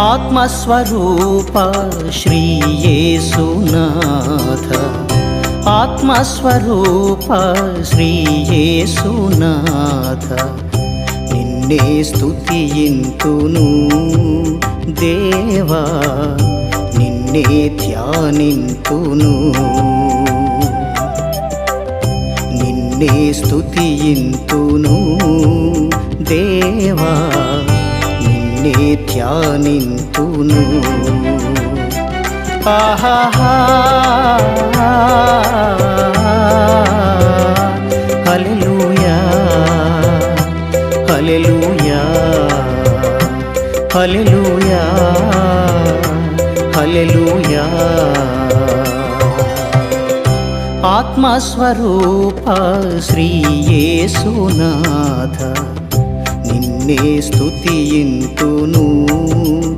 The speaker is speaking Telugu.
ఆత్మస్వరూప శ్రీ యేసునాథ, ఆత్మస్వరూప శ్రీ యేసునాథ, నిన్నే స్తుతియింతును దేవా, నిన్నే ధ్యానింతును, నిన్నే స్తుతియింతును దేవా, నిన్నే ధ్యానింతును. ఆహాహా హల్లెలూయా హల్లెలూయా హల్లెలూయా హల్లెలూయా. ఆత్మస్వరూప శ్రీ యేసునాథ, నిన్నే స్తుతియింతును